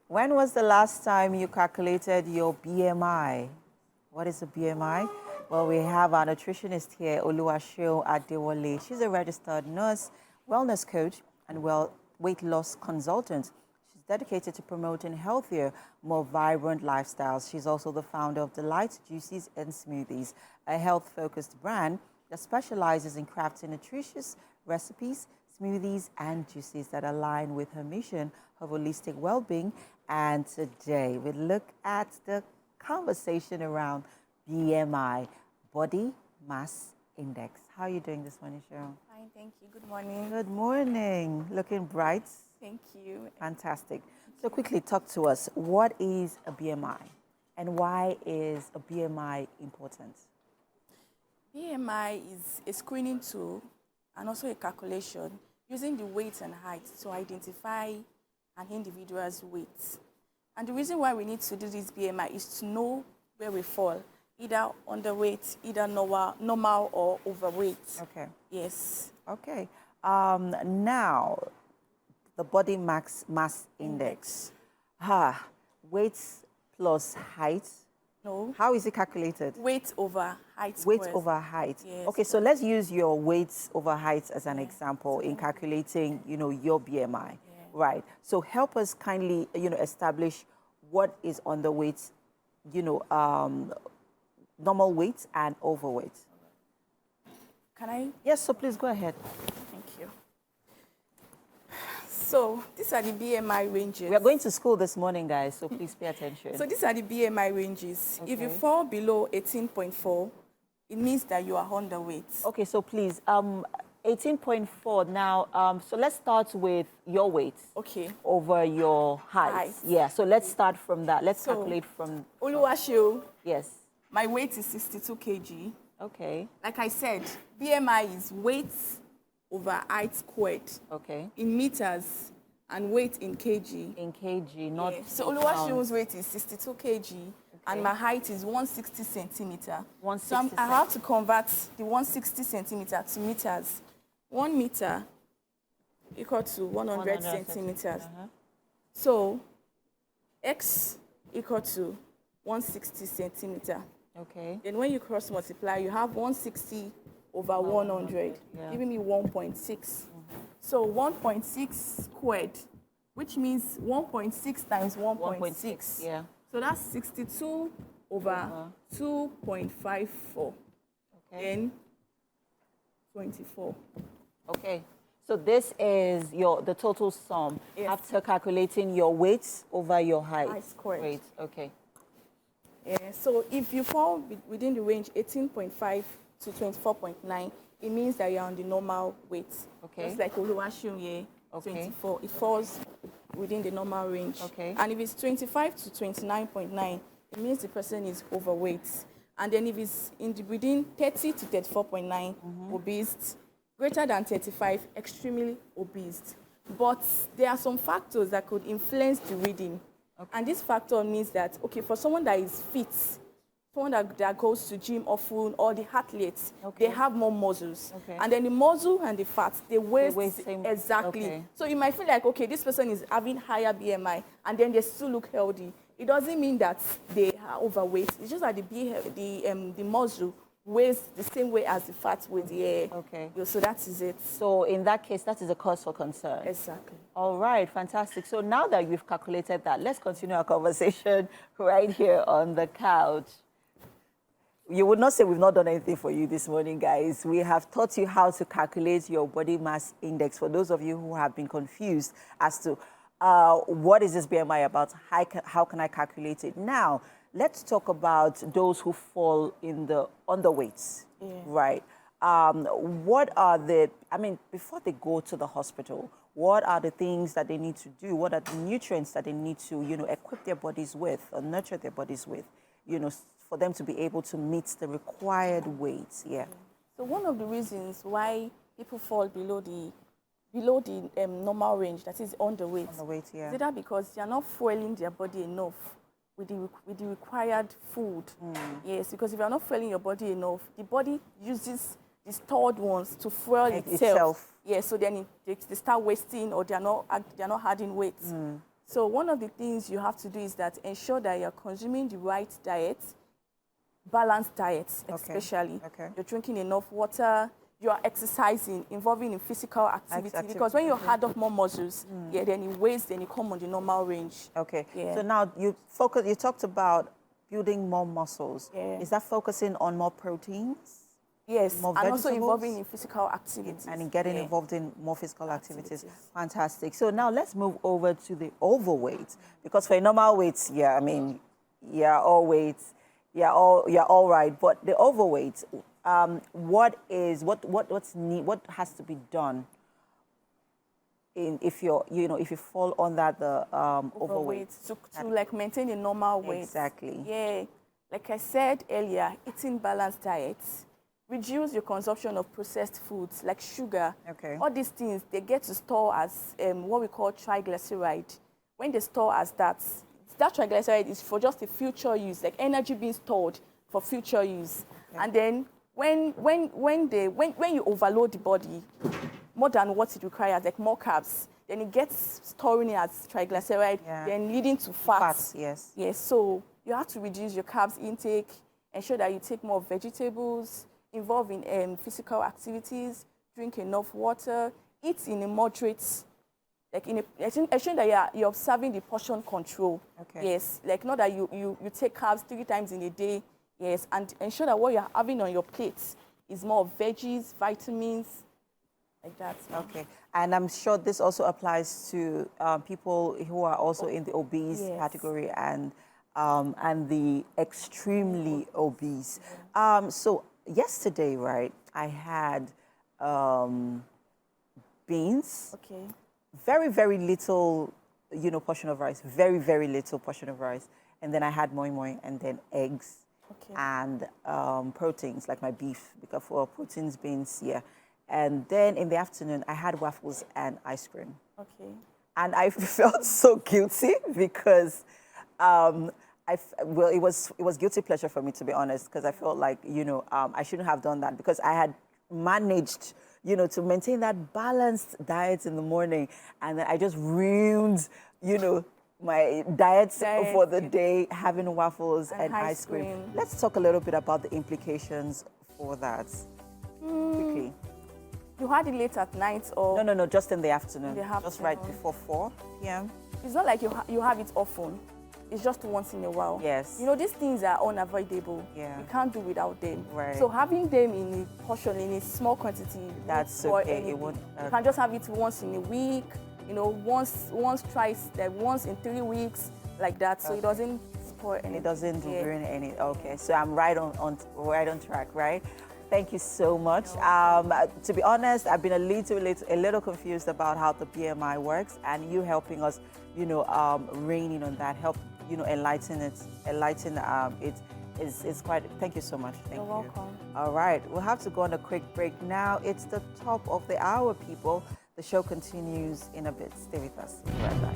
When was the last time you calculated your BMI? What is a BMI? Well, we have our nutritionist here, Oluwaseun Adewole. She's a registered nurse, wellness coach, and weight loss consultant. She's dedicated to promoting healthier, more vibrant lifestyles. She's also the founder of Delight Juices and Smoothies, a health-focused brand that specializes in crafting nutritious recipes, smoothies, and juices that align with her mission of holistic well-being. And today we look at the conversation around BMI, Body Mass Index. How are you doing this morning, Cheryl? Fine, thank you. Good morning. Good morning. Looking bright. Thank you. Fantastic. So quickly talk to us. What is a BMI and why is a BMI important? BMI is a screening tool and also a calculation using the weight and height to identify an individual's weight. And the reason why we need to do this BMI is to know where we fall, either underweight, either normal or overweight. Okay. Yes. Okay. Now, the body mass index. Weight plus height. No. How is it calculated? Weight over height. Weight squares. over height. Yes. Okay, so let's use your weight over height as an example in calculating, your BMI. Right. So help us kindly, establish what is underweight, normal weight and overweight. Can I? Yes, so please go ahead. Thank you. So these are the BMI ranges. We are going to school this morning, guys, so please pay attention. So these are the BMI ranges. Okay. If you fall below 18.4, it means that you are underweight. Okay, so please, 18.4 now. So let's start with your weight. Okay. Over your height. Yeah, so let's start from that. Let's calculate from... Oluwaseun. Yes. My weight is 62 kg. Okay. Like I said, BMI is weight over height squared. Okay. In meters and weight in kg. In kg, not... Yeah. So Oluwaseun's weight is 62 kg. And my height is 160 centimeter. 160 so I have to convert the 160 centimeter to meters. 1 meter equal to 100 centimeters. So x equal to 160 centimeter. Okay. Then when you cross multiply, you have 160 over 100, giving me 1.6. So 1.6 squared, which means 1.6 times 1.6. Yeah. So that's 62 over 2.54. Okay. Then 24. Okay. So this is the total sum after calculating your weight over your height. Height squared. Weight. Okay. Yeah. So if you fall within the range 18.5 to 24.9, it means that you're on the normal weight. Okay. Just like Oluwaseun here, 24. It falls within the normal range. Okay. And if it's 25 to 29.9, it means the person is overweight. And then if it's within 30 to 34.9, obese, greater than 35, extremely obese. But there are some factors that could influence the reading. Okay. And this factor means that, okay, for someone that is fit, someone that goes to gym often, or the athletes, they have more muscles. Okay. And then the muscle and the fat, they weigh same. Exactly. Okay. So you might feel like, okay, this person is having higher BMI, and then they still look healthy. It doesn't mean that they are overweight. It's just that the muscle weighs the same way as the fat with the air. Okay. So that is it. So in that case, that is a cause for concern. Exactly. All right, fantastic. So now that we've calculated that, let's continue our conversation right here on the couch. You would not say we've not done anything for you this morning, guys. We have taught you how to calculate your body mass index. For those of you who have been confused as to what is this BMI about, how can I calculate it? Now, let's talk about those who fall in the underweights, right? What are before they go to the hospital, what are the things that they need to do? What are the nutrients that they need to, equip their bodies with or nurture their bodies with, for them to be able to meet the required weights? Yeah. So one of the reasons why people fall below the normal range, that is underweight, is either because they are not fueling their body enough with the required food. Yes, because if you are not fueling your body enough, the body uses the stored ones to fuel itself. Yeah, so then they start wasting, or they are not adding weight. So one of the things you have to do is that ensure that you're consuming the right diet, balanced diet, especially. Okay. You're drinking enough water, you are exercising, involving in physical activity. Because when you add up more muscles, then it weighs, then you come on the normal range. Okay. Yeah. So now you talked about building more muscles. Yeah. Is that focusing on more proteins? Yes, More and also vegetables? involving in physical activities. And in getting involved in more physical activities. Fantastic. So now let's move over to the overweight, because for a normal weight, yeah, I mean, yeah, all weights, yeah, all right. But the overweight, what has to be done if you fall under the overweight to like maintain a normal weight. Exactly. Yeah, like I said earlier, eating balanced diets. Reduce your consumption of processed foods like sugar. Okay. All these things, they get to store as what we call triglyceride. When they store as that triglyceride is for just a future use, like energy being stored for future use. Okay. And then when you overload the body more than what it requires, like more carbs, then it gets storing it as triglyceride, then leading to fats. Yes. Yes. So you have to reduce your carbs intake, ensure that you take more vegetables, involve in physical activities, drink enough water, eat in a moderate, like ensuring that you're observing the portion control. Okay. Yes, like not that you take carbs 3 times in a day. Yes, and ensure that what you're having on your plate is more veggies, vitamins, like that. Okay, and I'm sure this also applies to people who are also in the obese category and the extremely obese. So yesterday, right, I had beans. Okay. Very, very little, portion of rice. Very, very little portion of rice. And then I had moi moi and then eggs. Okay. And proteins, like my beef, because for proteins, beans, yeah. And then in the afternoon, I had waffles and ice cream. Okay. And I felt so guilty because, it was guilty pleasure for me, to be honest, because I felt like, I shouldn't have done that because I had managed, to maintain that balanced diet in the morning. And then I just ruined, my diet for the day, having waffles and ice cream. Let's talk a little bit about the implications for that quickly. You had it late at night or? No, just in the afternoon. Just Just right before 4 p.m. It's not like you have it often. It's just once in a while. Yes. These things are unavoidable. Yeah. You can't do without them. Right. So having them in a portion, in a small quantity, that's okay. It won't, you can just have it once in a week, once twice, like once in 3 weeks, like that. So it doesn't spoil anything. It doesn't ruin any. Okay. So I'm right on track, right? Thank you so much. To be honest, I've been a little confused about how the BMI works, and you helping us, rein in on that, help, enlighten it is quite. Thank you so much. Thank you. You're welcome. All right, we'll have to go on a quick break now. It's the top of the hour, people. The show continues in a bit. Stay with us. We'll be right back.